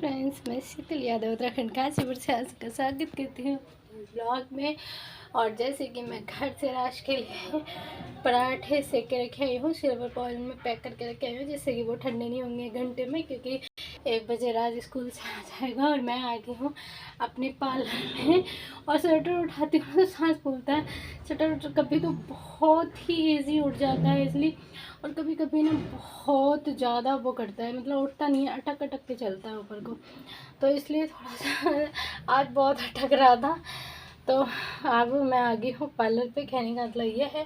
Friends, मैं शीतल यादव उत्तराखंड काशीपुर से आपका स्वागत करती हूँ ब्लॉग में। और जैसे कि मैं घर से राज के लिए पराठे सेक के रखे आई हूँ, सिल्वर फॉइल में पैक करके रखे आई हूँ, जिससे कि वो ठंडे नहीं होंगे घंटे में, क्योंकि 1 बजे राज स्कूल से आ जाएगा। और मैं आ गई हूँ अपने पार्लर में और स्वेटर उठाती हूँ तो सांस फूलता है। स्वेटर कभी तो बहुत ही ईजी उठ जाता है इसलिए, और कभी कभी ना बहुत ज़्यादा वो करता है, मतलब उठता नहीं है, अटक अटक के चलता है ऊपर को, तो इसलिए थोड़ा सा आज बहुत अटक रहा था। तो अब मैं आ गई हूँ पार्लर पे, कहने का मतलब ये है।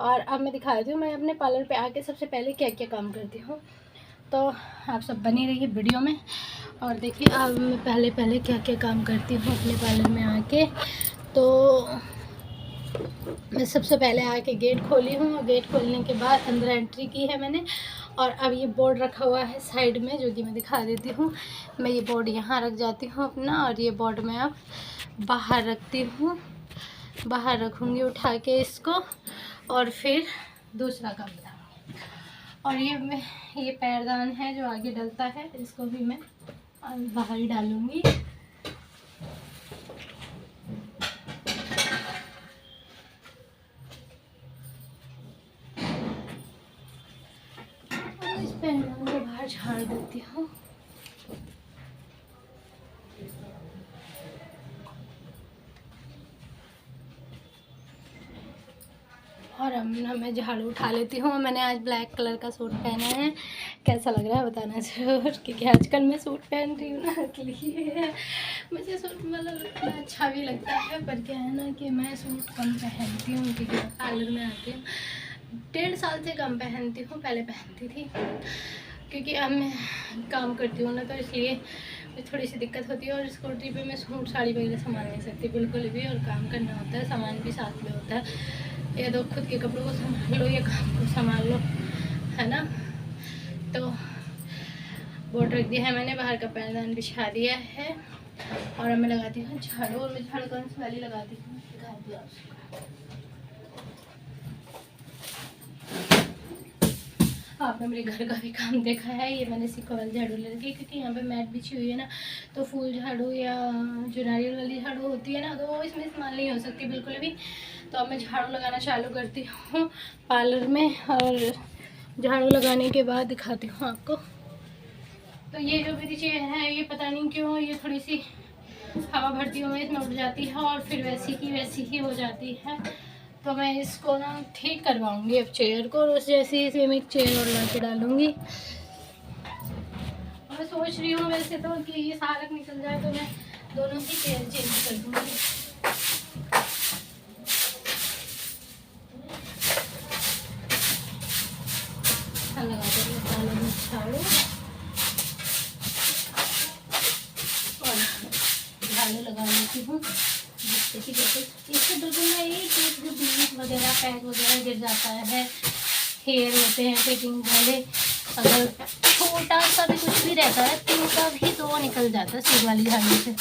और अब मैं दिखाती हूँ मैं अपने पार्लर पे आके सबसे पहले क्या क्या काम करती हूँ, तो आप सब बनी रहिए वीडियो में और देखिए अब मैं पहले क्या क्या काम करती हूँ अपने पार्लर में आके। तो मैं सबसे पहले आके गेट खोली हूँ, गेट खोलने के बाद अंदर एंट्री की है मैंने। और अब ये बोर्ड रखा हुआ है साइड में, जो कि मैं दिखा देती हूँ। मैं ये बोर्ड यहाँ रख जाती हूँ अपना, और ये बोर्ड मैं अब बाहर रखती हूँ, बाहर रखूँगी उठा के इसको, और फिर दूसरा काम बताऊँगी। और ये पैरदान है जो आगे डलता है, इसको भी मैं बाहर ही डालूँगी। इस पैरदान को बाहर झाड़ देती हूँ। और अब ना मैं झाड़ू उठा लेती हूँ। मैंने आज ब्लैक कलर का सूट पहना है, कैसा लग रहा है बताना ज़रूर, क्योंकि आजकल मैं सूट पहन रही हूँ ना, इसलिए मुझे सूट मतलब अच्छा भी लगता है। पर क्या है ना कि मैं सूट कम पहनती हूँ, क्योंकि पार्लर में आती हूँ 1.5 साल से कम पहनती हूँ, पहले पहनती थी, क्योंकि अब मैं काम करती हूँ ना, तो इसलिए थोड़ी सी दिक्कत होती है। और स्कूटी पे मैं सूट साड़ी वगैरह संभाल नहीं सकती बिल्कुल भी, और काम करना होता है, सामान भी साथ में होता है, या तो खुद के कपड़ों को संभाल लो या काम को संभाल लो, है ना। तो बोर्ड रख दिया है मैंने, बाहर का पैरदान बिछा दिया है, और अब मैं लगाती हूँ झाड़ू। और मैं झाड़ू कौन सी वाली लगाती हूँ दिखा दिया उसको। आपने मेरे घर का भी काम देखा है, ये मैंने सीखा वाली झाड़ू ले रखी, क्योंकि यहाँ पे मैट बिछी हुई है ना, तो फूल झाड़ू या जो नारियल वाली झाड़ू होती है ना, तो वो इसमें इस्तेमाल नहीं हो सकती बिल्कुल भी। तो अब मैं झाड़ू लगाना चालू करती हूँ पार्लर में, और झाड़ू लगाने के बाद दिखाती हूँ आपको। तो ये जो मेरी चेयर है, ये पता नहीं क्यों ये थोड़ी सी हवा भरती हुई इसमें उठ जाती है, और फिर वैसी की वैसी ही हो जाती है। तो मैं इसको ना ठीक करवाऊंगी अब चेयर को, और उस जैसी इसमें मैं एक चेयर और ला के डालूँगी। और मैं सोच रही हूँ वैसे तो कि ये सालक निकल जाए तो मैं दोनों ही चेयर चेंज कर दूँगी। लगा देंगे पार्लर में झाड़ू, और झाड़ू लगा लेती हूँ, जिससे कि जैसे इससे दूसरा ये कि जो बीज वगैरह पैक वगैरह गिर जाता है, हेयर होते हैं कटिंग वाले, अगर छोटा सा भी कुछ भी रहता है तो उनका भी तो निकल जाता है सीध वाली झाड़ू से।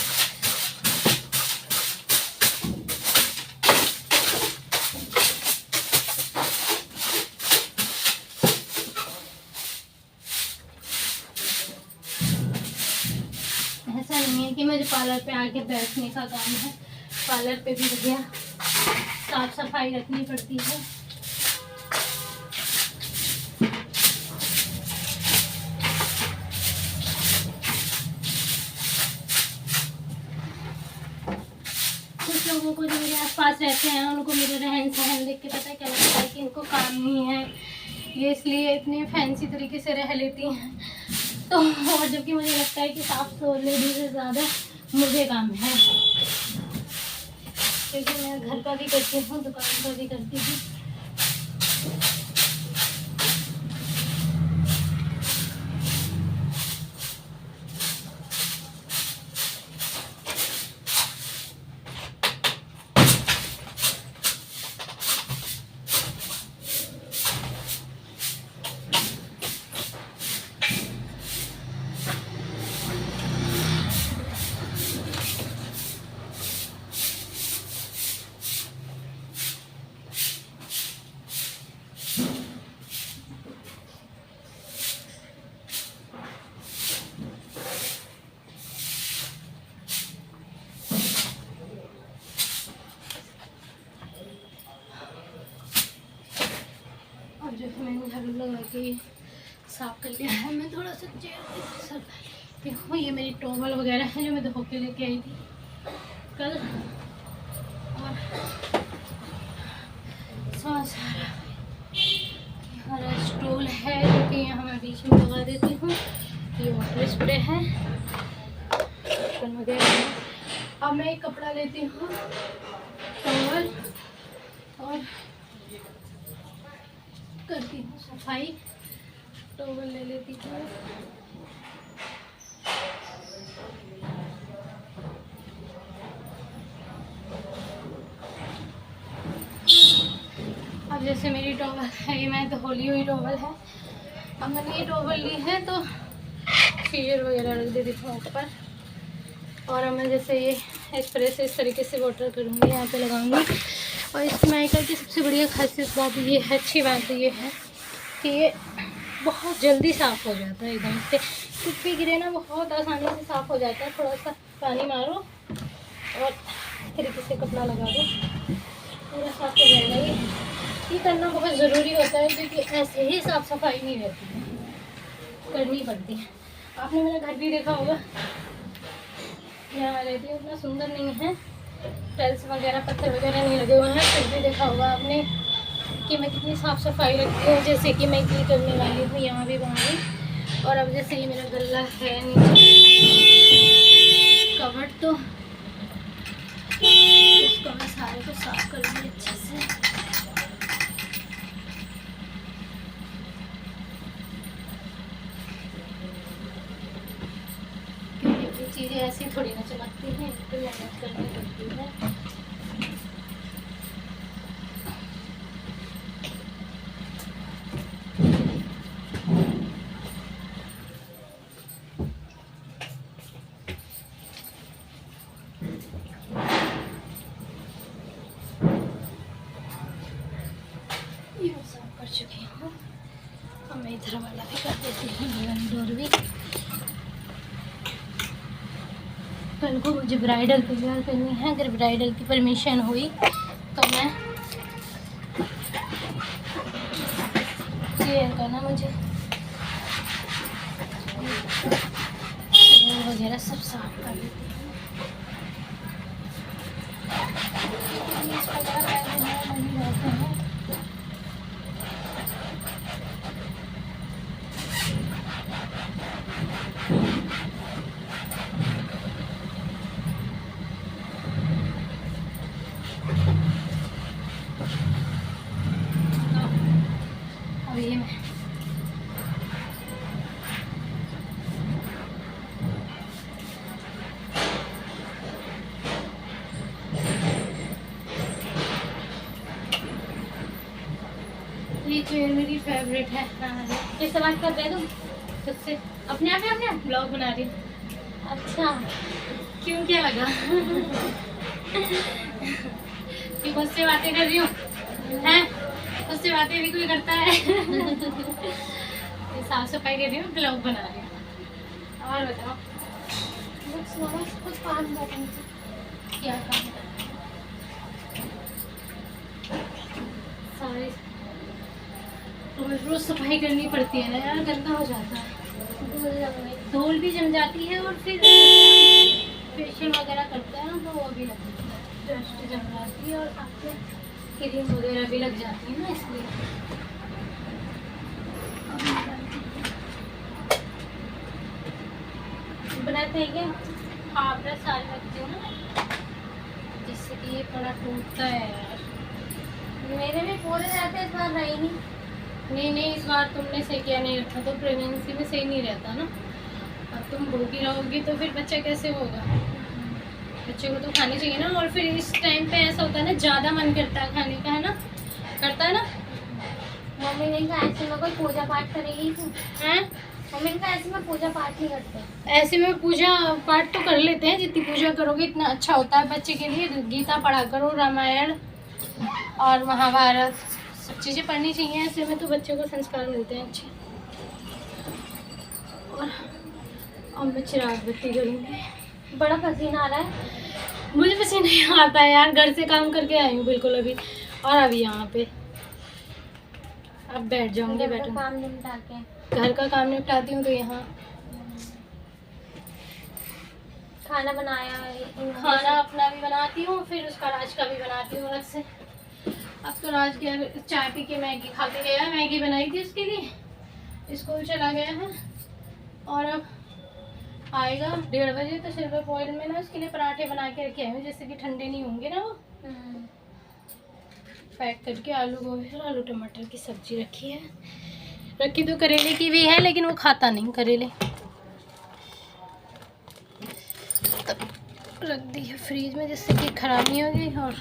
ऐसा नहीं है कि मुझे पार्लर पे आके बैठने का काम है, पार्लर पे भी बढ़िया साफ सफाई रखनी पड़ती है। कुछ लोगों को जो मेरे आसपास रहते हैं उनको मेरे रहन सहन देख के पता क्या लगता है कि इनको काम नहीं है, ये इसलिए इतने फैंसी तरीके से रह लेती हैं। तो और जबकि मुझे लगता है कि साफ तो लेडीज से ज़्यादा मुझे काम है, क्योंकि मैं घर का भी करती हूँ, दुकान का भी करती हूँ। ये साफ कर लिया है। मैं थोड़ा सा चेयर देखो, ये मेरी टॉवल वगैरह है जो मैं धो के लेके आई थी कल, और सारा हमारा स्टूल है जो कि यहाँ मैं बीच में लगा देती हूँ। ये वाटर स्प्रे है वगैरह। अब मैं एक कपड़ा लेती हूँ, टॉवल, और करती हूँ सफाई। टॉवल ले लेती हूँ, अब जैसे मेरी टॉवल है, ये मैं धोली हुई टॉवल है। अब मैंने ये टॉवल ली है तो चेयर वगैरह रख देती हूँ ऊपर, और अब मैं जैसे ये स्प्रे से इस तरीके से वाटर करूँगी, यहाँ पे लगाऊंगी। और इस माइका की सबसे बढ़िया खासियत बात ये है, अच्छी बात ये है कि ये बहुत जल्दी साफ़ हो जाता है एकदम से। कुछ भी गिरे ना बहुत आसानी से साफ़ हो जाता है। थोड़ा सा पानी मारो और इस तरीके से कपड़ा लगा दो, पूरा साफ़ हो जाएगा। ये करना बहुत ज़रूरी होता है क्योंकि ऐसे ही साफ़ सफाई नहीं रहती है, करनी पड़ती है। आपने मेरा घर भी देखा होगा, यहाँ रहती है, उतना सुंदर नहीं है, टाइल्स वगैरह पत्थर वगैरह नहीं लगे हुए हैं, फिर भी देखा होगा आपने कि मैं कितनी साफ़ सफाई रखती हूँ। जैसे कि मैं ये करने वाली हूँ, यहाँ भी वहाँ भी। और अब जैसे ये मेरा गल्ला है नीचे कवर, तो इसको मैं सारे को साफ करूँगी अच्छे से। क्योंकि चीज़ें ऐसी थोड़ी ना चमकती हैं, इसको मेहनत करनी पड़ती है। कर चुकी हूँ, अब मैं इधर वाला भी कर देती हूँ, डोर भी। कल को मुझे ब्राइडल तैयार करनी है, अगर ब्राइडल की परमिशन हुई तो मैं चेयर का ना मुझे वगैरह सब साफ कर देती हूँ। अब ये मैं ये चेयर मेरी फेवरेट है। किससे बात कर रहे तुम? खुद से? अपने आप ब्लॉग बना रही? अच्छा, क्यों, क्या लगा? कि मुझसे बातें कर रही हूँ हैं? मुझसे बातें भी कोई करता है? साफ सफाई कर रही हूँ, ब्लॉग बना रही हूँ। और बताओ कुछ काम क्या काम सारे रोज सफाई करनी पड़ती है ना यार, गंदा हो जाता है, धूल भी जम जाती है, और फिर फेशियल वगैरह करते हैं ना तो वो भी लगती है, डस्ट जम जाती है, और आपके क्रीम वगैरह भी लग जाती है ना, इसलिए बनाते हैं क्या? हाँ, ब्रश सारे रखती हूँ ना, जिससे कि ये थोड़ा टूटता है यार। मेरे भी पूरे रहते हैं, इस बार रही नहीं, इस बार तुमने सही किया नहीं रखा, तो प्रेगनेंसी में सही नहीं रहता ना। अब तुम भूखी रहोगी तो फिर बच्चा कैसे होगा? बच्चे को तो खानी चाहिए ना। और फिर इस टाइम पे ऐसा होता है ना, ज़्यादा मन करता है खाने का, है ना, करता है ना। मम्मी ने कहा ऐसे में कोई पूजा पाठ करेगी तू? हैं? मम्मी ने कहा ऐसे में पूजा पाठ नहीं करते। ऐसे में पूजा पाठ तो कर लेते हैं, जितनी पूजा करोगे इतना अच्छा होता है बच्चे के लिए। गीता पढ़ा करो, रामायण और महाभारत, सब चीज़ें पढ़नी चाहिए, ऐसे में तो बच्चों को संस्कार मिलते हैं अच्छे। और अब मैं चिराग बत्ती करूँगी। बड़ा पसीना आ रहा है मुझे। पसीना नहीं आता है यार, घर से काम करके आई हूँ बिल्कुल अभी, और अभी यहाँ पे अब बैठ जाऊंगी, बैठो। काम निपटा के घर का काम निपटाती हूँ तो यहाँ खाना बनाया, खाना अपना भी बनाती हूँ, फिर उसका राज का भी बनाती हूँ अलग से। अब तो राज गया चाय पी के मैगी खा के गया, मैगी बनाई थी उसके लिए, स्कूल चला गया है। और अब आएगा 1:30 बजे, तो सिल्वर फॉइल में ना उसके लिए पराठे बना के रखे हैं, जैसे कि ठंडे नहीं होंगे ना वो। पैक करके आलू गोभी और आलू टमाटर की सब्जी रखी है। रखी तो करेले की भी है, लेकिन वो खाता नहीं करेले, तब रख दी है फ्रीज में जिससे कि ख़राब नहीं होगी। और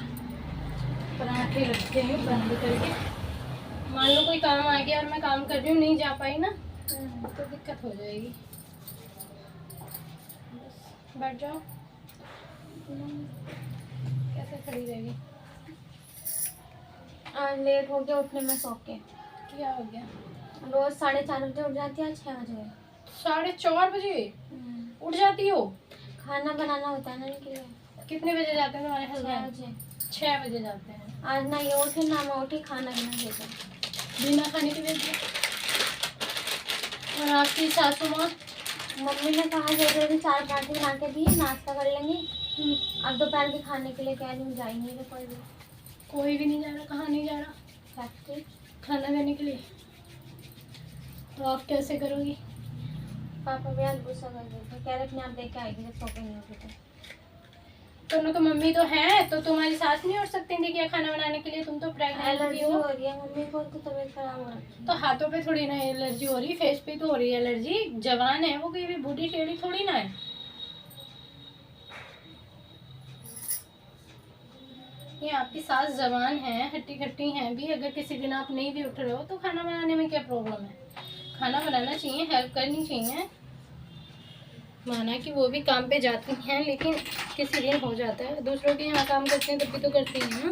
पराठे रखे हैं बंद करके, मान लो कोई काम आ गया और मैं काम कर रही हूँ, नहीं जा पाई ना तो दिक्कत हो जाएगी। बस बैठ जाओ, कैसे खड़ी रहेगी। लेट हो गया उठने में, सो के। क्या हो गया? रोज 4:30 बजे उठ जाती है, 6 बजे। 4:30 बजे उठ जाती हो? खाना बनाना होता है ना इनके लिए। कितने बजे जाते हैं तुम्हारे 6 हस्बैंड? बजे। 6 बजे जाते हैं। आज ना ये उठे ना मैं उठी, खाना बिना भेजा, बिना खाने के भेज दिया। और आपकी सासू माँ? मम्मी ने कहा जल्दी 4 पराठे बना के दिए, नाश्ता कर लेंगे। अब दोपहर के खाने के लिए कह रही हूँ, जाएंगे तो कोई भी नहीं जा रहा। कहाँ नहीं जा रहा? फैक्ट्री खाना देने के लिए। तो आप कैसे करोगी? पापा भी आज गुस्सा कर रहे थे, कह रहे अपने आप देख के आएगी जब सो के नहीं उठे थे। दोनों तो मम्मी तो है, तो तुम्हारी सास नहीं उठ सकती थी क्या खाना बनाने के लिए? तुम तो प्रेग्नेंट एलर्जी हो रही है मम्मी को, तो तबीयत खराब हो रही है। तो हाथों पे थोड़ी ना एलर्जी हो रही, फेस पे तो हो रही है एलर्जी। जवान है वो, कोई भी बूढ़ी टेढ़ी थोड़ी ना है। ये आपकी सास जवान है, हट्टी खट्टी हैं भी। अगर किसी दिन आप नहीं भी उठ रहे हो तो खाना बनाने में क्या प्रॉब्लम है? खाना बनाना चाहिए, हेल्प करनी चाहिए। माना कि वो भी काम पे जाती हैं, लेकिन किसी दिन हो जाता है। दूसरों के यहाँ काम करते हैं तब भी तो करती हैं ना।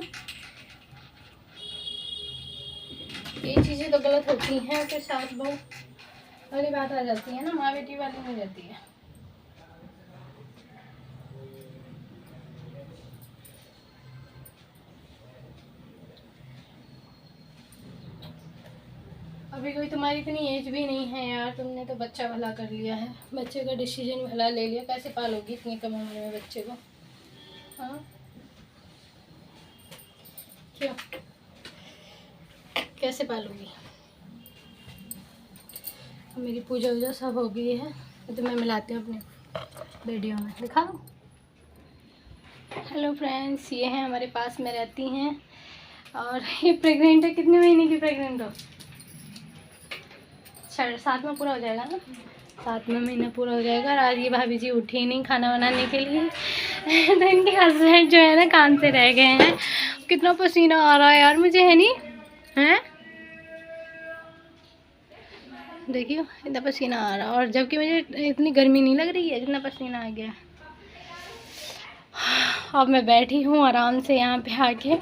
ये चीज़ें तो गलत होती हैं, फिर सास बहू वाली बात आ जाती है ना, माँ बेटी वाली नहीं जाती है। अभी कोई तुम्हारी इतनी एज भी नहीं है यार, तुमने तो बच्चा भला कर लिया है, बच्चे का डिसीजन भला ले लिया। कैसे पालोगी इतनी कम उम्र में बच्चे को? हाँ क्यों, कैसे पालोगी? मेरी पूजा वूजा सब हो गई है, तो मैं मिलाती हूँ अपने वीडियो में, दिखा दूँ। हेलो फ्रेंड्स, ये है हमारे पास में रहती हैं और ये प्रेग्नेंट है। कितने महीने की प्रेग्नेंट हो? 7वां पूरा हो जाएगा ना, 7वां महीना पूरा हो जाएगा। और आज ये भाभी जी उठी नहीं खाना बनाने के लिए तो इनके हस्बैंड जो है ना काम से रह गए हैं। कितना पसीना आ रहा है यार मुझे, है नहीं है? देखियो इतना पसीना आ रहा है, और जबकि मुझे इतनी गर्मी नहीं लग रही है जितना पसीना आ गया। अब मैं बैठी हूँ आराम से यहाँ पे आके,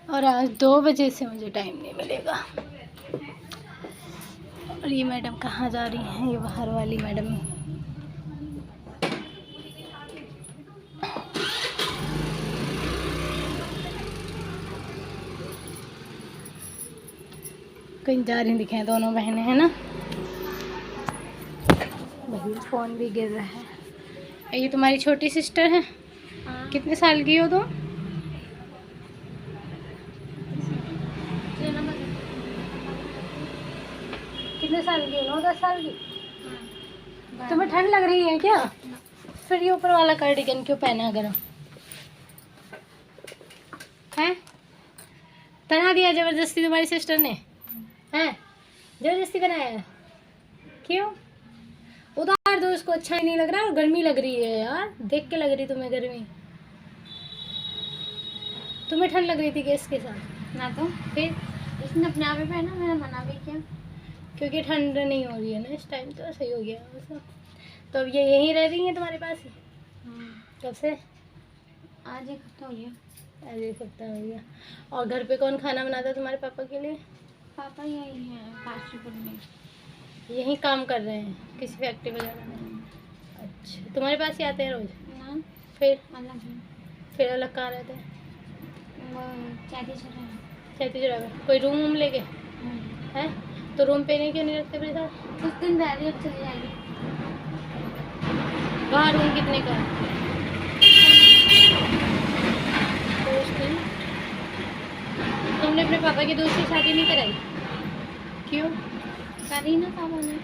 और आज 2 बजे से मुझे टाइम नहीं मिलेगा। और ये मैडम कहाँ जा रही हैं? ये बाहर वाली मैडम कहीं जा रही दिखे, दोनों बहनें हैं ना। भाई फ़ोन भी गिर रहा है। ये तुम्हारी छोटी सिस्टर है? कितने साल की हो तुम? कितने साल की हो? 9-10 साल की? तुम्हें ठंड लग रही है क्या? फिर ये ऊपर वाला कार्डिगन क्यों पहना गरम है? पहना दिया जबरदस्ती तुम्हारी सिस्टर ने? हैं, जबरदस्ती बनाया? क्यों? उतार दो उसको, अच्छा ही नहीं लग रहा। और गर्मी लग रही है यार, देख के लग रही तुम्हें गर्मी। तुम्हें ठंड लग रही थी क्या इसके साथ? ना तो फिर इसने अपने आप ही पहना, मैंने मना भी किया। क्योंकि ठंड नहीं हो रही है ना इस टाइम, तो सही हो गया वैसा। तो अब ये यहीं रह रही हैं तुम्हारे पास ही? कब से? आज 1 हफ्ता हो गया। आज 1 हफ्ता हो गया। और घर पे कौन खाना बनाता है तुम्हारे पापा के लिए? पापा यही हैं काशीपुर में, यहीं काम कर रहे हैं किसी फैक्ट्री वगैरह में? अच्छा, तुम्हारे पास ही आते हैं रोज? ना फिर अलग है, फिर अलग कहाँ रहते हैं? वो चादी चल रहा है। 37 रुपये। कोई रूम वूम लेके है तो रूम पे नहीं क्यों नहीं रखते पैसा? कुछ दिन रह रही अब चली जाएगी। वहाँ रूम कितने का है? तो उस दिन तुमने अपने पापा की दोस्त से शादी नहीं कराई क्यों? करी ना पापा ने।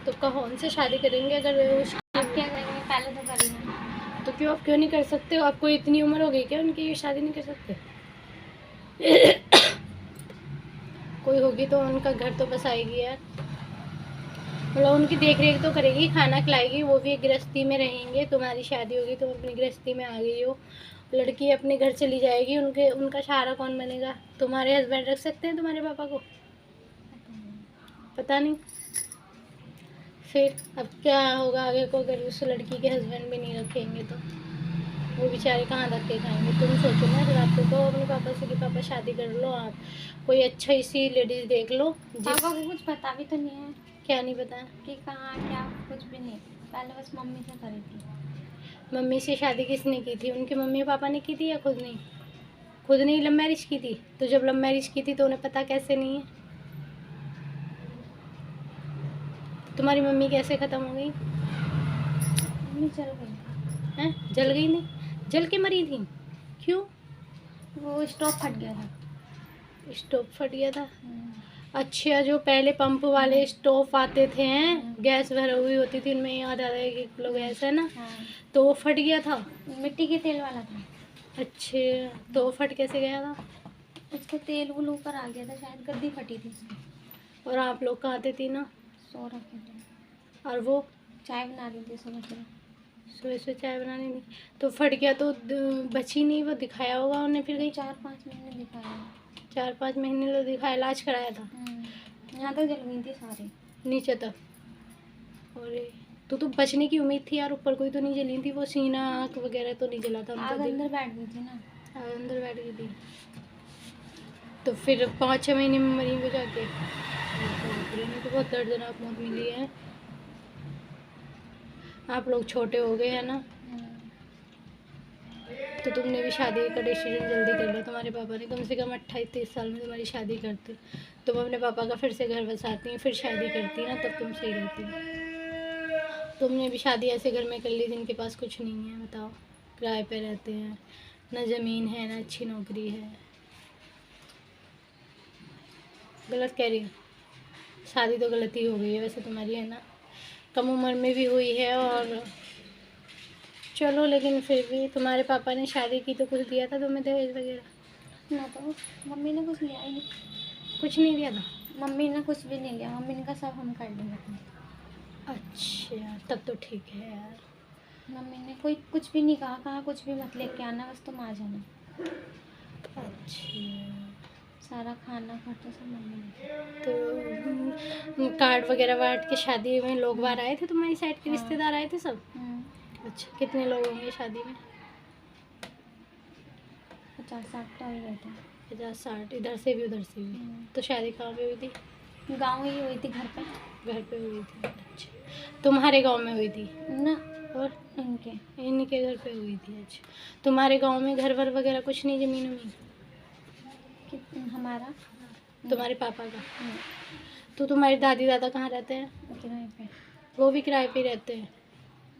तो कौन से शादी करेंगे अगर उस अब क्या करेंगे, पहले तो करी ना। तो क्यों आप क्यों नहीं कर सकते हो? आपको इतनी उम्र हो गई क्या उनकी ये शादी नहीं कर सकते? कोई होगी तो उनका घर तो बसाएगी यार, मतलब उनकी देख रेख तो करेगी, खाना खिलाएगी, वो भी गृहस्थी में रहेंगे। तुम्हारी शादी होगी तुम अपनी गृहस्थी में आ गई हो, लड़की अपने घर चली जाएगी, उनका सहारा कौन बनेगा? तुम्हारे हस्बैंड रख सकते हैं तुम्हारे पापा को? पता नहीं। फिर अब क्या होगा आगे को अगर उस लड़की के हस्बैंड भी नहीं रखेंगे तो वो बेचारे कहाँ रख के खाएंगे? तुम सोचो ना, अगर आपको कहो अपने पापा से कि पापा शादी कर लो, आप कोई अच्छा सी लेडीज देख लो। पापा को कुछ पता भी तो नहीं है क्या नहीं पता? कि कहाँ क्या, कुछ भी नहीं। पहले बस मम्मी से करी थी। मम्मी से शादी किसने की थी? उनके मम्मी पापा ने की थी या खुद नहीं? खुद नहीं लव मैरिज की थी। तो जब लव मैरिज की थी तो उन्हें पता कैसे नहीं है? तुम्हारी मम्मी कैसे ख़त्म हो गई? मम्मी चल गई। हैं? जल गई? नहीं जल के मरी थी? क्यों? वो स्टोव फट गया था। स्टोव फट गया था? अच्छा, जो पहले पंप वाले स्टोव आते थे हैं, गैस भरी हुई होती थी उनमें, याद आ रहा है 1 किलो गैस है ना, हाँ। तो वो फट गया था। मिट्टी के तेल वाला था। अच्छा, तो वो फट कैसे गया था? उसको तेल वो ऊपर आ गया था, शायद गद्दी फटी थी उसकी। और आप लोग कहाँ थे? तीनों सो रखे थे। और वो चाय बना रही थी सुबह सुबह। सुबह सुबह चाय बनाने नहीं तो फट गया तो बची नहीं? वो दिखाया होगा उन्हें फिर कहीं? 4-5 महीने दिखाया। 4-5 महीने लोग दिखाया, इलाज कराया था? यहाँ तक जल गई थी सारी, नीचे तक? अरे तो बचने की उम्मीद थी यार, ऊपर कोई तो नहीं जली थी? वो सीना आँख वगैरह तो नहीं जला था? आग अंदर बैठ गई थी ना। आग अंदर बैठ गई थी तो फिर 5-6 महीने में मरी वो जाके? तो बहुत दर्दनाक मौत मिली है। आप लोग छोटे हो गए हैं ना, तो तुमने भी शादी का डिसीजन जल्दी कर लिया। तुम्हारे पापा ने कम से कम 28-30 साल में तुम्हारी शादी करते। तुम अपने पापा का फिर से घर बसाती फिर शादी करती ना, तब तुम सही रहती। तुमने भी शादी ऐसे घर में कर ली जिनके पास कुछ नहीं है, बताओ, किराए पे रहते हैं, ना ज़मीन है ना अच्छी नौकरी है। गलत कह रही हूँ? शादी तो गलती हो गई है वैसे तुम्हारी, है ना, कम उम्र में भी हुई है। और चलो, लेकिन फिर भी तुम्हारे पापा ने शादी की तो कुछ दिया था तुम्हें दहेज वगैरह? ना तो मम्मी ने कुछ लिया ही नहीं। कुछ नहीं दिया था? मम्मी ने कुछ भी नहीं लिया। मम्मी ने कहा सब हम कर लेंगे। अच्छा, तब तो ठीक है यार। मम्मी ने कोई कुछ भी नहीं कहा, कहा कुछ भी मत लेके आना, बस तुम आ जाना। अच्छा, सारा खाना खर्चा सब मम्मी ने। तो कार्ड वगैरह बांट के शादी में लोग बाहर आए थे? तुम्हारी साइड के रिश्तेदार आए थे सब? अच्छा, कितने लोग होंगे शादी में? 50-60 तो ही गए थे। 50-60? इधर से भी उधर से भी? तो शादी कहाँ पे हुई थी? गाँव ही हुई थी, घर पे। घर पे हुई थी? अच्छा, तुम्हारे गांव में हुई थी ना, और इनके घर पे हुई थी? अच्छा, तुम्हारे गांव में घर वर वगैरह कुछ नहीं, ज़मीन वमीन? हमारा तुम्हारे पापा का? तो तुम्हारे दादी दादा कहाँ रहते हैं? किराए पे। वो भी किराए पे रहते हैं?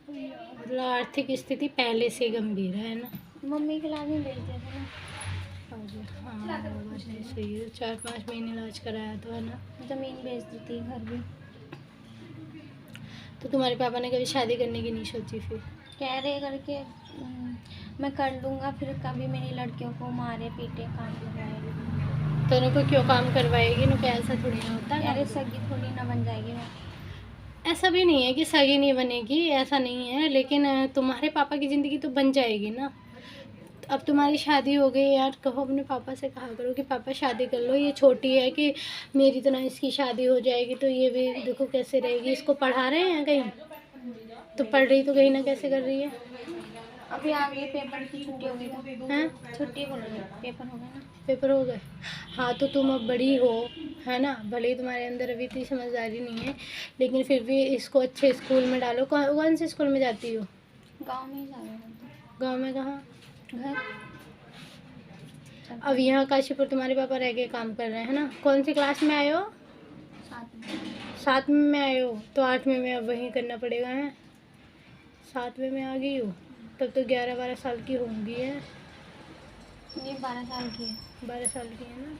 मतलब आर्थिक स्थिति पहले से गंभीर है ना? मम्मी के इलाज में भेज देते ना। हाँ, वो बात सही है। 4-5 महीने इलाज कराया तो, है ना? ज़मीन बेच दी थी, घर भी। तो तुम्हारे पापा ने कभी शादी करने की नहीं सोची? फिर कह रहे करके मैं कर लूँगा, फिर कभी मेरी लड़कियों को मारे पीटे काम करवाएगी। तो उनको क्यों काम करवाएगी? उनको ऐसा थोड़ी ना होता है। अरे सगी थोड़ी ना बन जाएगी वो। ऐसा भी नहीं है कि सगी नहीं बनेगी, ऐसा नहीं है, लेकिन तुम्हारे पापा की ज़िंदगी तो बन जाएगी ना। अब तुम्हारी शादी हो गई यार, कहो अपने पापा से, कहा करो कि पापा शादी कर लो, ये छोटी है कि मेरी तो ना इसकी शादी हो जाएगी तो ये भी देखो कैसे रहेगी। इसको पढ़ा रहे हैं कहीं? तो पढ़ रही तो कहीं ना कैसे कर रही है। अभी आ गई, पेपर की छुट्टी हो गई तो। हैं? छुट्टी बोल रही, पेपर हो गए ना। पेपर हो गए? हाँ, तो तुम अब बड़ी हो, है ना, भले ही तुम्हारे अंदर अभी इतनी समझदारी नहीं है, लेकिन फिर भी इसको अच्छे स्कूल में डालो। कौन से स्कूल में जाती हो? गांव में ही जा रहे हैं। गाँव में कहाँ? घर साल। अब यहाँ काशीपुर तुम्हारे पापा रह के काम कर रहे हैं, है ना? कौन सी क्लास में आए हो? 7वीं में आए हो, तो 8वीं में अब वहीं करना पड़ेगा, है? 7वीं में आ गई हो, तब तो 11-12 साल की होंगी, है? ये 12 साल की है। 12 साल की है ना?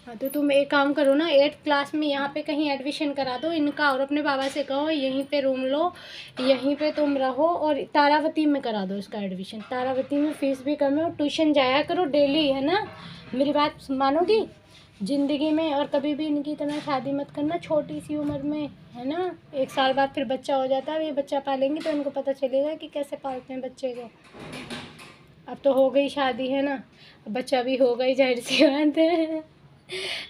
हाँ, तो तुम एक काम करो ना, 8th क्लास में यहाँ पे कहीं एडमिशन करा दो इनका, और अपने बाबा से कहो यहीं पे रूम लो, यहीं पे तुम रहो, और तारावती में करा दो इसका एडमिशन। तारावती में फ़ीस भी कम है, और ट्यूशन जाया करो डेली, है ना? मेरी बात मानोगी ज़िंदगी में? और कभी भी इनकी तरह शादी मत करना छोटी सी उम्र में, है ना? 1 साल बाद फिर बच्चा हो जाता है, ये बच्चा पालेंगे तो इनको पता चलेगा कि कैसे पालते हैं बच्चे को। अब तो हो गई शादी, है ना? बच्चा भी हो गई, जाहिर सी बात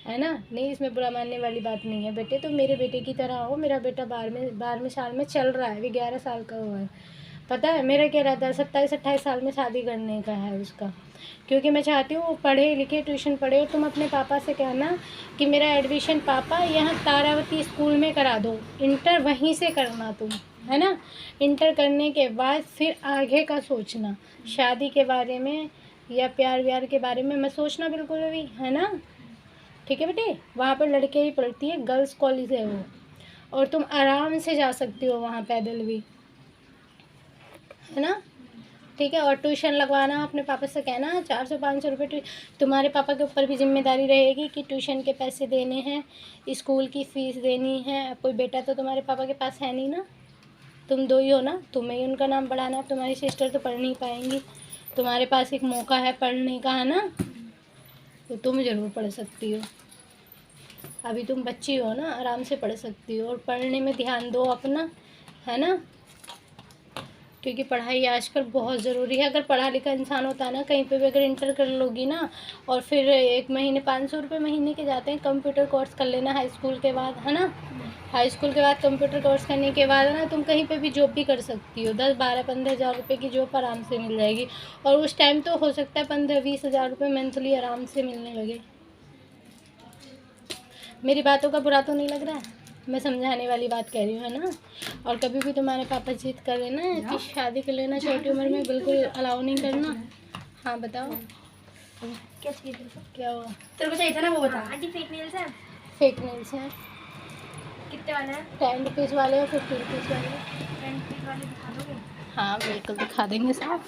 है ना? नहीं, इसमें बुरा मानने वाली बात नहीं है बेटे। तो मेरे बेटे की तरह हो। मेरा बेटा 12वें साल में चल रहा है, अभी 11 साल का हुआ है। पता है मेरा क्या रहता है? 27-28 साल में शादी करने का है उसका, क्योंकि मैं चाहती हूँ वो पढ़े लिखे, ट्यूशन पढ़े। और तुम अपने पापा से कहना कि मेरा एडमिशन पापा यहाँ तारावती स्कूल में करा दो, इंटर वहीं से करना तुम, है ना? इंटर करने के बाद फिर आगे का सोचना, शादी के बारे में या प्यार व्यार के बारे में मत सोचना बिल्कुल भी, है ना? ठीक है बेटे? वहाँ पर लड़के ही पढ़ती है, गर्ल्स कॉलेज है वो, और तुम आराम से जा सकती हो वहाँ पैदल भी, है ना? ठीक है? और ट्यूशन लगवाना अपने पापा से कहना 400-500 रुपये तुम्हारे पापा के ऊपर भी जिम्मेदारी रहेगी कि ट्यूशन के पैसे देने हैं, स्कूल की फ़ीस देनी है। कोई बेटा तो तुम्हारे पापा के पास है नहीं ना, तुम 2 ही हो ना, तुम्हें ही उनका नाम बढ़ाना है। तुम्हारी सिस्टर तो पढ़ नहीं पाएंगी, तुम्हारे पास एक मौका है पढ़ने का, है ना? तो तुम ज़रूर पढ़ सकती हो, अभी तुम बच्ची हो ना, आराम से पढ़ सकती हो। और पढ़ने में ध्यान दो अपना, है ना? क्योंकि पढ़ाई आजकल बहुत ज़रूरी है। अगर पढ़ा लिखा इंसान होता है ना, कहीं पे भी अगर इंटर कर लोगी ना, और फिर 1 महीने 500 रुपये महीने के जाते हैं, कंप्यूटर कोर्स कर लेना हाई स्कूल के बाद, है ना? हाई स्कूल के बाद कंप्यूटर कोर्स करने के बाद ना तुम कहीं पे भी जॉब भी कर सकती हो। 10-12-15 हज़ार रुपये की जॉब आराम से मिल जाएगी, और उस टाइम तो हो सकता है 15-20 हज़ार रुपये मंथली आराम से मिलने लगे। मेरी बातों का बुरा तो नहीं लग रहा है? मैं समझाने वाली बात कह रही हूँ, है ना? और कभी भी तुम्हारे पापा जिद कर लेना कि शादी कर लेना छोटी उम्र में, बिल्कुल अलाउ नहीं करना। हाँ बताओ क्या चाहिए? क्या हुआ? तेरे को चाहिए था ना, वो बता। आंटी फेक नेल्स है? फेक नेल्स हैं। कितने वाले हैं? 10 रुपीज़ वाले और 50 रुपीज़ वाले। 10 रुपीज़ वाले दिखा दोगे? हाँ बिल्कुल दिखा देंगे साहब।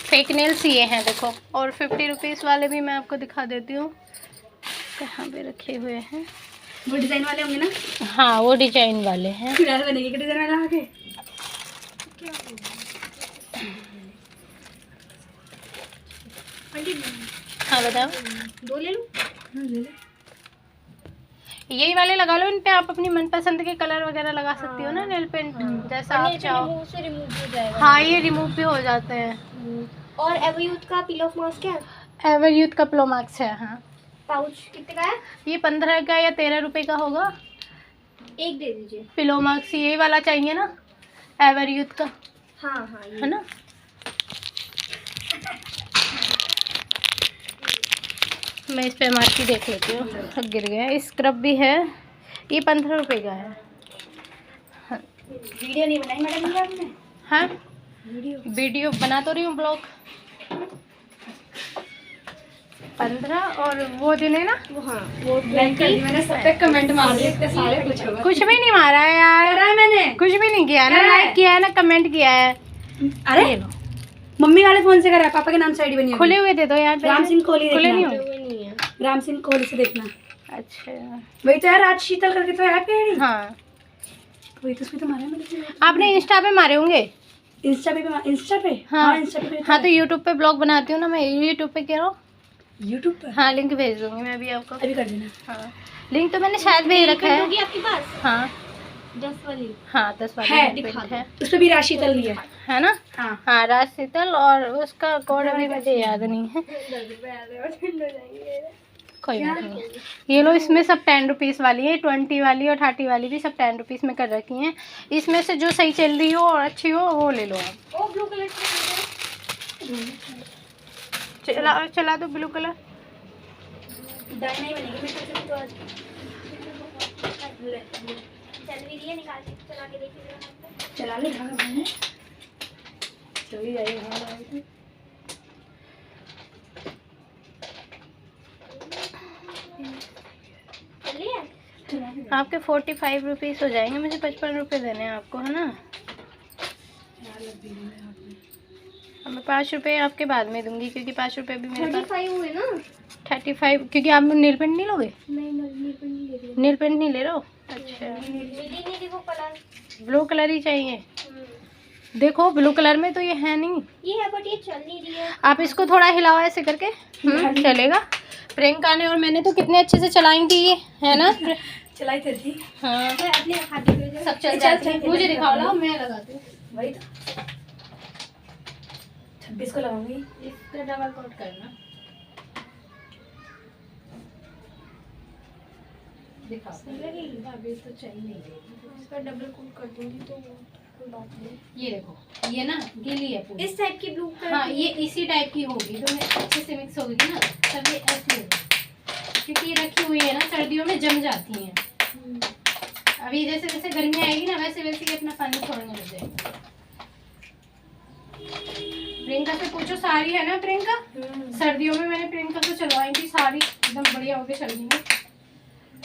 फेक नेल्स ये हैं देखो, और 50 रुपीज़ वाले भी मैं आपको दिखा देती हूँ कहाँ पे रखे हुए हैं। वो डिज़ाइन वाले होंगे ना? हाँ वो डिजाइन वाले हैं। फिलहाल बनेगी कि डिज़ाइन वाला आगे? हाँ बताओ। 2 ले लूँ? हाँ ले ले। यही वाले लगा लो, इन पे आप अपनी मनपसंद के कलर वगैरह लगा सकती हो ना, नेल पेंट जैसा आप चाहो। से रिमूव हो जाएगा। हाँ ये रिमूव भी हो जाते हैं। और एवरयूथ का पील ऑफ मास्क है? एवरयूथ का प्रोमैक्स है। हाँ पाउच कितने का है? ये 15 का या 13 रुपए का होगा। एक दे दीजिए। प्रोमैक्स यही वाला चाहिए ना, एवरयूथ का, हाँ हाँ है ना? मैं इस पे MRP देख लेती हूँ, थक गिर गया। स्क्रब भी है, ये 15 रुपए का है। वीडियो नहीं बनाई मैडम ये आपने? हाँ वीडियो बना तो रही हूँ, ब्लॉग 15। और वो दिन है ना, हाँ वो लाइक कर दी मैंने, सब पे कमेंट मार दिए इतने सारे। कुछ भी नहीं मारा है यार, करा है मैंने, कुछ भी नहीं किया ना, लाइक किया है ना, कमेंट किया है। अरे ये लो, मम्मी वाले फोन से करा है, पापा के नाम से आईडी बनी है। खुले हुए दे दो यार, राम सिंह कोहली खुले नहीं देखना। हो। राम सिंह कोहली से देखना। अच्छा वही तो यार, राज शीतल करके तो है आपकी आईडी। हाँ वही तो, उसमें तो मारा है मैंने। आपने इंस्टा पे मारे होंगे। इंस्टा पे? हाँ इंस्टा पे। हाँ तो यूट्यूब पे ब्लॉग बनाती हूँ ना मैं, यूट्यूब पे कह रहा हूँ। यूट्यूब पर? हाँ लिंक भेज दूंगी मैं अभी आपको। अभी कर देना। हाँ लिंक तो मैंने शायद भेज रखा है। होगी आपके पास? हाँ 10 वाली हाँ 10 वाली है, link दिखा print दो। है। उस पे भी राशि तल लिया है ना? हाँ। हाँ राज शीतल, और उसका कोड अभी मुझे याद नहीं है। कोई बात नहीं। ये लो, इसमें सब 10 रुपीज़ वाली है, 20 वाली और 30 वाली भी सब 10 रुपीज़ में कर रखी हैं। इसमें से जो सही चल रही हो और अच्छी हो वो ले लो आप। ओ ब्लू कलर चला दो ब्लू कलर। दाई नहीं बनेगी मेरे से तो आज। चल भी रही है, निकाल के चला के देखिए। चला ले भाग मैंने चली जाइए भाग। चलिए आपके 45 रुपीज़ हो जाएंगे, मुझे 55 रुपये देने हैं आपको, है ना। अब मैं 5 रुपये आपके बाद में दूंगी, क्योंकि 5 रुपये भी मेरे पास 35 हुए ना। 35, क्योंकि आप नील पेंट नहीं लोगे। नहीं नील पेंट नहीं ले रही। नील पेंट नहीं ले रहे हो? अच्छा, नहीं देखो कलर ब्लू कलर ही चाहिए। देखो ब्लू कलर में तो ये है नहीं, ये है बट ये चल नहीं रही है। आप इसको थोड़ा हिलाओ ऐसे करके, चलेगा। प्रियंका ने और मैंने तो कितने अच्छे से चलाई थी ये, है ना। चलाई थी। हाँ अपने हाथ में सब चल जाती है। मुझे दिखाओ, लाओ मैं लगाती हूँ। वही तो 26 को लगाऊंगी। इसका डबल कोट करना, दिखाओ। अभी तो चाहिए नहीं, इसका डबल कोट कर दूंगी तो कोई बात नहीं। ये देखो, ये ना गीली है पूरी। इस टाइप की ब्लू कलर। हाँ ये इसी टाइप की होगी, तो मैं अच्छे से मिक्स होगी ना, तब ये ऐसी होगी। क्योंकि ये रखी हुई है ना, सर्दियों में जम जाती हैं। अभी जैसे जैसे गर्मी आएगी ना, वैसे वैसे ये अपना पानी छोड़ने लग जाएगा। प्रियंका से पूछो, साड़ी है ना प्रियंका। सर्दियों में मैंने प्रियंका से चलवाई थी साड़ी, एकदम बढ़िया हो गई सर्दी में।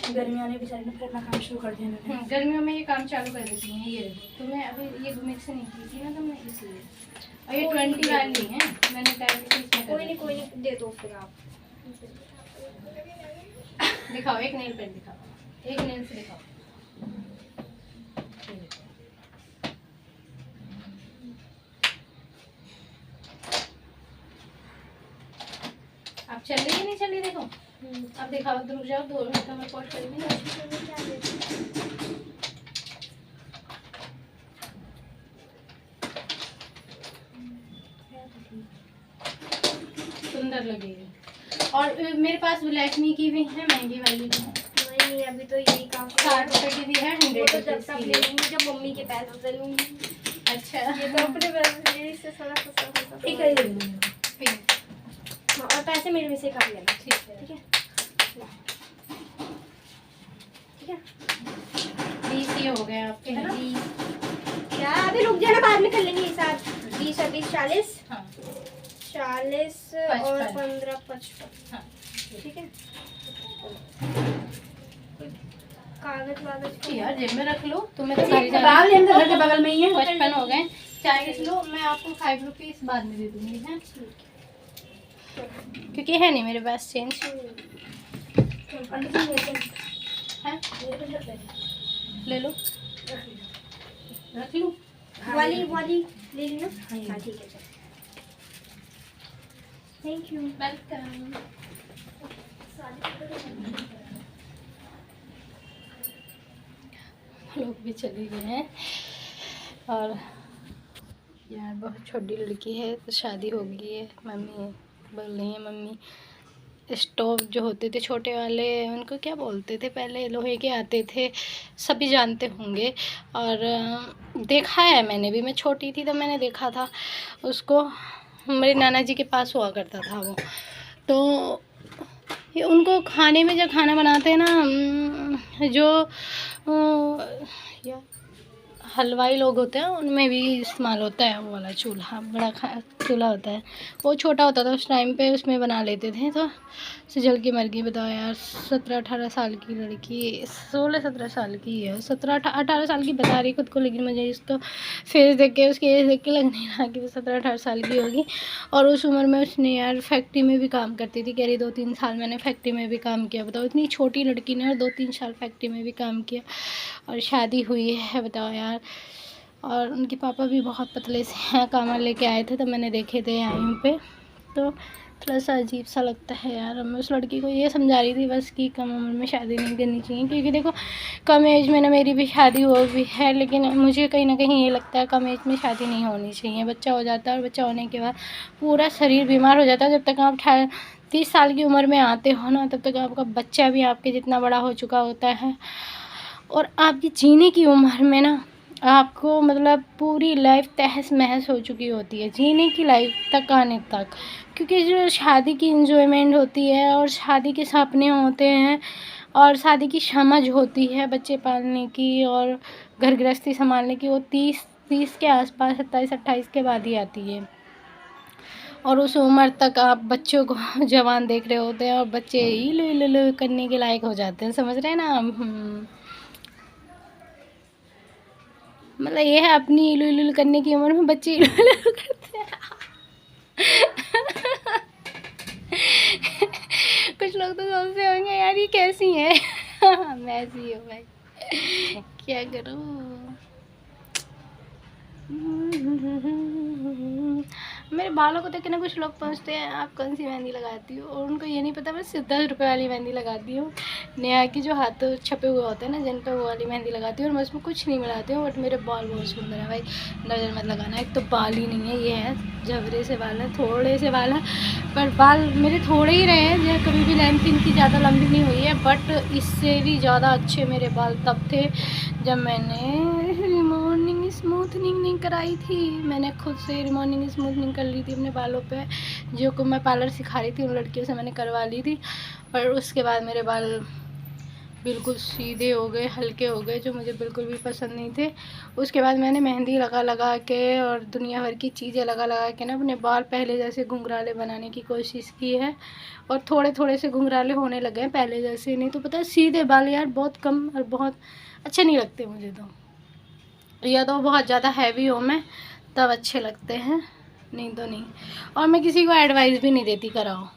गर्मियों में बेचारी ने फिर अपना काम शुरू कर दिया। गर्मियों में ये काम चालू कर देती हैं। ये देखो, तो मैं अभी ये मिक्स नहीं की थी ना, तो मैं इसलिए। और ये 20 वाली है, मैंने कोई नहीं दे दो फिर आप। दिखाओ एक नेल पेंट दिखाओ, एक नेल से दिखाओ। आप चल रही है नहीं चल रही, देखो। अब दिखाओ, रुक जाओ, 2 मिनट में पॉज करेंगे ना। सुंदर लगेगी। और मेरे पास लैक्मी की भी है, महंगी वाली भी है। नहीं अभी तो यही काम 60 रुपए की भी है, 100 तो जब तक ले लूंगी जब मम्मी के पैसे से लूंगी। अच्छा, ये तो अपने पैसे से सारा सस्ता ठीक है, ले लूंगी। और पैसे मेरे में से काट लेना। ठीक है ठीक है ठीक है। 20 ही हो गए आपके, है ना। क्या अभी रुक जाना, बाद में कर लेंगे हिसाब। 20 और 20 40। हाँ 40 और 15 55। हाँ ठीक है। कागज वागज यार जेब में रख लो, तुम्हें तो सारी घर के बगल में ही है। 55 हो गए। 40 लो, मैं आपको 5 रुपीज़ बाद में दे दूंगी, है। क्योंकि है नहीं मेरे पास चेंज, है। ले लो, रख लूँ। वाली ले ली ना। हाँ ठीक है, थैंक यू, वेलकम। लोग भी चले गए हैं, और यार बहुत छोटी लड़की है, तो शादी हो गई है। मम्मी बोल रही है, मम्मी स्टोव जो होते थे छोटे वाले, उनको क्या बोलते थे पहले, लोहे के आते थे, सभी जानते होंगे। और देखा है मैंने भी, मैं छोटी थी तो मैंने देखा था उसको, मेरे नाना जी के पास हुआ करता था वो। तो ये उनको खाने में, जब खाना बनाते हैं ना, जो या हलवाई लोग होते हैं, उनमें भी इस्तेमाल होता है वो वाला चूल्हा। बड़ा चूल्हा होता है, वो छोटा होता था उस टाइम पे, उसमें बना लेते थे। तो से जल की मर गई। बताओ यार, 17-18 साल की लड़की, 16-17 साल की है, 17-18 साल की बता रही खुद को, लेकिन मुझे इसको फेस देख के, उसके एज देख के लग नहीं रहा कि वो 17-18 साल की होगी। और उस उम्र में उसने यार फैक्ट्री में भी काम करती थी, कह रही 2-3 साल मैंने फैक्ट्री में भी काम किया। बताओ, इतनी छोटी लड़की ने और 2-3 साल फैक्ट्री में भी काम किया, और शादी हुई है। बताओ यार। और उनके पापा भी बहुत पतले से हैं, कामर लेके आए थे तो मैंने देखे थे यहीं पे, तो थोड़ा सा अजीब सा लगता है यार। मैं उस लड़की को ये समझा रही थी बस कि कम उम्र में शादी नहीं करनी चाहिए, क्योंकि देखो कम एज में ना मेरी भी शादी हो भी है, लेकिन मुझे कहीं ना कहीं ये लगता है कम एज में शादी नहीं होनी चाहिए। बच्चा हो जाता है, और बच्चा होने के बाद पूरा शरीर बीमार हो जाता है। जब तक आप 30 साल की उम्र में आते हो ना, तब तक आपका बच्चा भी आपके जितना बड़ा हो चुका होता है, और आपकी जीने की उम्र में ना आपको मतलब पूरी लाइफ तहस महस हो चुकी होती है, जीने की लाइफ तक आने तक। क्योंकि जो शादी की इंजॉयमेंट होती है और शादी के सपने होते हैं, और शादी की समझ होती है बच्चे पालने की और घर गृहस्थी संभालने की, वो 30 के आसपास, 27-28 के बाद ही आती है। और उस उम्र तक आप बच्चों को जवान देख रहे होते हैं और बच्चे इलु इलु इलु करने के लायक हो जाते हैं, समझ रहे हैं ना आप? मतलब ये है, अपनी इलु इलु करने की उम्र में बच्चे इलु इलु करते हैं। कुछ लोग तो सोचते होंगे यार ये कैसी है। मैं ऐसी हूँ भाई, क्या करूँ। मेरे बालों को देख के ना कुछ लोग पूछते हैं आप कौन सी मेहंदी लगाती हो, और उनको ये नहीं पता मैं सिर्फ 10 रुपये वाली मेहंदी लगाती हूँ। नेहा की जो हाथों छपे हुए होते हैं ना जिन पे, वो वाली मेहंदी लगाती हूँ और मैं उसमें कुछ नहीं मिलाती हूँ। बट मेरे बाल बहुत सुंदर है भाई, नज़र मत लगाना। एक तो बाल ही नहीं है, ये है झबरे से बाल हैं, थोड़े से बाल हैं, पर बाल मेरे थोड़े ही रहे हैं, जो कभी भी लेंथ इनकी ज़्यादा लंबी नहीं हुई है। बट इससे भी ज़्यादा अच्छे मेरे बाल तब थे जब मैंने रिमॉर्निंग स्मूथनिंग नहीं कराई थी। मैंने खुद से रिमॉर्निंग स्मूथनिंग कर ली थी अपने बालों पे, जो को मैं पार्लर सिखा रही थी उन लड़कियों से मैंने करवा ली थी। और उसके बाद मेरे बाल बिल्कुल सीधे हो गए, हल्के हो गए, जो मुझे बिल्कुल भी पसंद नहीं थे। उसके बाद मैंने मेहंदी लगा लगा के और दुनिया भर की चीज़ें लगा लगा के ना अपने बाल पहले जैसे घुंघराले बनाने की कोशिश की है, और थोड़े थोड़े से घुंघराले होने लगे हैं पहले जैसे। नहीं तो पता है सीधे बाल यार बहुत कम और बहुत अच्छे नहीं लगते मुझे तो, या तो बहुत ज़्यादा हैवी हो मैं तब अच्छे लगते हैं, नहीं तो नहीं। और मैं किसी को एडवाइस भी नहीं देती कराओ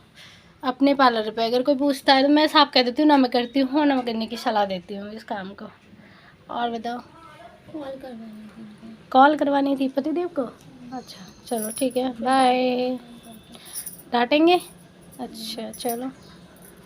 अपने पार्लर पे। अगर कोई पूछता है तो मैं साफ कह देती हूँ ना मैं करती हूँ ना मैं करने की सलाह देती हूँ इस काम को। और बताओ, कॉल करवानी थी पतिदेव को? अच्छा चलो ठीक है, बाय। डांटेंगे? अच्छा चलो।